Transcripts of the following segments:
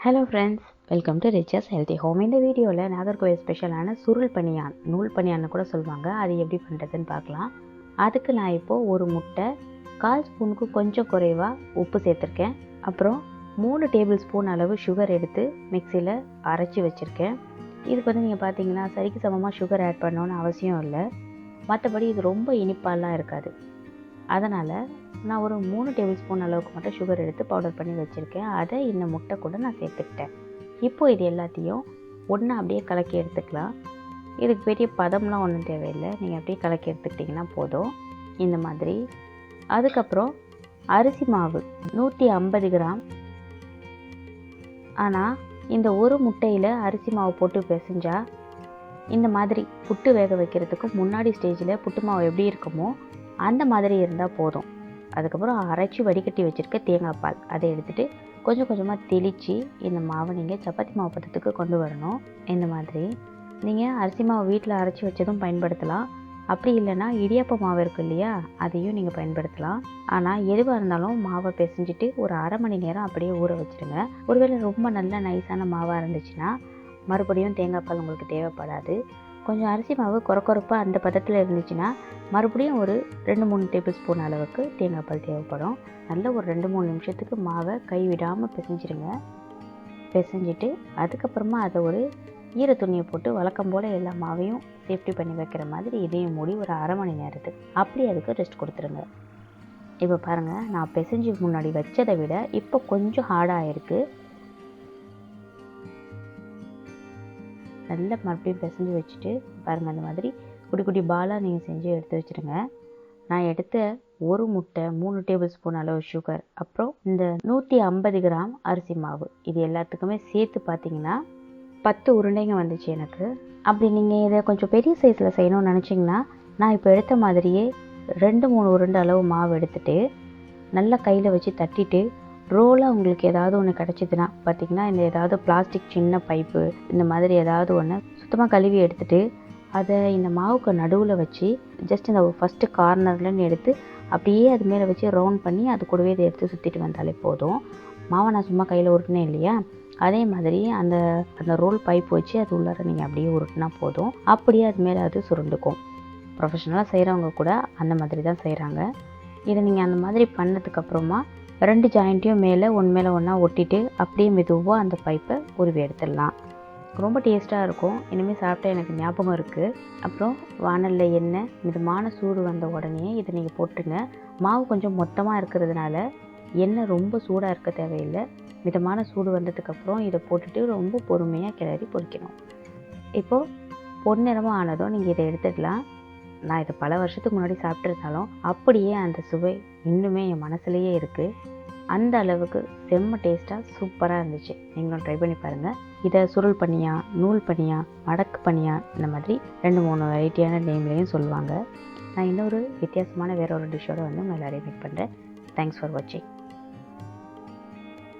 Hello friends, welcome to riches healthy home. இந்த வீடியோவில் நாகர்கோவில் ஸ்பெஷலான சுருள் பனியான், நூல் பனியான்னு கூட சொல்லுவாங்க, அது எப்படி பண்ணுறதுன்னு பார்க்கலாம். அதுக்கு நான் இப்போது ஒரு முட்டை, 1/4 ஸ்பூனுக்கு கொஞ்சம் குறைவாக உப்பு சேர்த்துருக்கேன். அப்புறம் 3 டேபிள் ஸ்பூன் அளவு சுகர் எடுத்து மிக்சியில் அரைச்சி வச்சுருக்கேன். இதுக்கு வந்து நீங்கள் பார்த்தீங்கன்னா சரிக்கு சமமாக சுகர் ஆட் பண்ணணுன்னு அவசியம் இல்லை. மற்றபடி இது ரொம்ப இனிப்பாலாம் இருக்காது. அதனால் நான் ஒரு 3 டேபிள் ஸ்பூன் அளவுக்கு மட்டும் சுகர் எடுத்து பவுடர் பண்ணி வச்சுருக்கேன். அதை இந்த முட்டை கூட நான் சேர்த்துக்கிட்டேன். இப்போது இது எல்லாத்தையும் ஒன்றா அப்படியே கலக்கி எடுத்துக்கலாம். இதுக்கு பெரிய பதம்லாம் ஒன்றும் தேவையில்லை, நீங்கள் அப்படியே கலக்கி எடுத்துக்கிட்டிங்கன்னா போதும். இந்த மாதிரி. அதுக்கப்புறம் அரிசி மாவு 150 கிராம். ஆனால் இந்த ஒரு முட்டையில் அரிசி மாவு போட்டு பிசைஞ்சால் இந்த மாதிரி புட்டு வேக வைக்கிறதுக்கு முன்னாடி ஸ்டேஜில் புட்டு மாவு எப்படி இருக்குமோ அந்த மாதிரி இருந்தால் போதும். அதுக்கப்புறம் அரைச்சி வடிகட்டி வச்சுருக்க தேங்காய் பால் அதை எடுத்துகிட்டு கொஞ்சம் கொஞ்சமாக தெளித்து இந்த மாவை நீங்கள் சப்பாத்தி மாவு பதத்துக்கு கொண்டு வரணும். இந்த மாதிரி நீங்கள் அரிசி மாவு வீட்டில் அரைச்சி வச்சதும் பயன்படுத்தலாம். அப்படி இல்லைன்னா இடியாப்ப மாவு இருக்குது இல்லையா, அதையும் நீங்கள் பயன்படுத்தலாம். ஆனால் எதுவாக இருந்தாலும் மாவை பிசைஞ்சிட்டு ஒரு அரை மணி நேரம் அப்படியே ஊற வச்சுருங்க. ஒருவேளை ரொம்ப நல்ல நைஸான மாவாக இருந்துச்சுன்னா மறுபடியும் தேங்காய் பால் உங்களுக்கு தேவைப்படாது. கொஞ்சம் அரிசி மாவு கொரப்பாக அந்த பதத்தில் இருந்துச்சுன்னா மறுபடியும் ஒரு 2-3 டேபிள் ஸ்பூன் அளவுக்கு தேங்காய் பால் தேவைப்படும். நல்ல ஒரு 2-3 நிமிஷத்துக்கு மாவை கை விடாமல் பிசைஞ்சிருங்க. பிசைஞ்சிட்டு அதுக்கப்புறமா அதை ஒரு ஈர துணியை போட்டு வழக்கம் போல் எல்லா மாவையும் சேஃப்டி பண்ணி வைக்கிற மாதிரி இதையும் மூடி ஒரு அரை மணி நேரத்துக்கு அப்படி அதுக்கு ரெஸ்ட் கொடுத்துருங்க. இப்போ பாருங்கள், நான் பிசைஞ்சு முன்னாடி வச்சதை விட இப்போ கொஞ்சம் ஹார்டாக இருக்குது. நல்லா மறுபடியும் பிசைஞ்சு வச்சுட்டு பாருங்கள், அந்த மாதிரி குட்டி குட்டி பாலாக நீங்கள் செஞ்சு எடுத்து வச்சுருங்க. நான் எடுத்த ஒரு முட்டை, 3 டேபிள் ஸ்பூன் அளவு சுகர், அப்புறம் இந்த 150 கிராம் அரிசி மாவு, இது எல்லாத்துக்குமே சேர்த்து பார்த்தீங்கன்னா 10 உருண்டைங்க வந்துச்சு எனக்கு. அப்படி நீங்கள் இதை கொஞ்சம் பெரிய சைஸில் செய்யணும்னு நினச்சிங்கன்னா நான் இப்போ எடுத்த மாதிரியே 2-3 உருண்டை அளவு மாவு எடுத்துகிட்டு நல்லா கையில் வச்சு தட்டிட்டு ரோலாக உங்களுக்கு ஏதாவது ஒன்று கிடச்சிதுன்னா பார்த்திங்கன்னா இந்த ஏதாவது பிளாஸ்டிக் சின்ன பைப்பு இந்த மாதிரி ஏதாவது ஒன்று சுத்தமாக கழுவி எடுத்துகிட்டு அதை இந்த மாவுக்கு நடுவில் வச்சு ஜஸ்ட் இந்த ஃபஸ்ட்டு கார்னர்லன்னு எடுத்து அப்படியே அது மேலே வச்சு ரவுண்ட் பண்ணி அது கூடவே இதை எடுத்து சுற்றிட்டு வந்தாலே போதும். மாவை நான் சும்மா கையில் உருட்டினேன் இல்லையா, அதே மாதிரி அந்த ரோல் பைப் வச்சு அது உள்ளார நீங்கள் அப்படியே உருட்டினா போதும். அப்படியே அது மேலே அது சுருண்டுக்கும். ப்ரொஃபஷனலாக செய்கிறவங்க கூட அந்த மாதிரி தான் செய்கிறாங்க. இதை நீங்கள் அந்த மாதிரி பண்ணதுக்கப்புறமா 2 ஜாயிண்ட்டையும் மேலே ஒன்றா ஒட்டிட்டு அப்படியே மெதுவாக அந்த பைப்பை உருவி எடுத்துடலாம். ரொம்ப டேஸ்ட்டாக இருக்கும். இனிமேல் சாப்பிட்டா எனக்கு ஞாபகம் இருக்குது. அப்புறம் வானலில் எண்ணெய் மிதமான சூடு வந்த உடனே இதை நீங்கள் போட்டுருங்க. மாவு கொஞ்சம் மொத்தமாக இருக்கிறதுனால எண்ணெய் ரொம்ப சூடாக இருக்க தேவையில்லை. மிதமான சூடு வந்ததுக்கப்புறம் இதை போட்டுட்டு ரொம்ப பொறுமையாக கிளறி பொரிக்கணும். இப்போது பொன்னிறமாக ஆனதும் நீங்கள் இதை எடுத்துடலாம். நான் இதை பல வருஷத்துக்கு முன்னாடி சாப்பிட்ருந்தாலும் அப்படியே அந்த சுவை இன்னுமே என் மனசுலேயே இருக்குது. அந்த அளவுக்கு செம்ம டேஸ்ட்டாக சூப்பராக இருந்துச்சு. நீங்களும் ட்ரை பண்ணி பாருங்கள். இதை சுருள் பனியா, நூல் பனியா, மடக்கு பனியா, இந்த மாதிரி 2-3 வெரைட்டியான நேம்லேயும் சொல்லுவாங்க. நான் இன்னொரு வித்தியாசமான வேற ஒரு டிஷ்ஷோடு வந்து உங்கள் எல்லாரையும் மீட் பண்ணுறேன். தேங்க்ஸ் ஃபார் வாட்சிங்.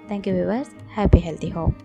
Thank you viewers. Happy healthy home.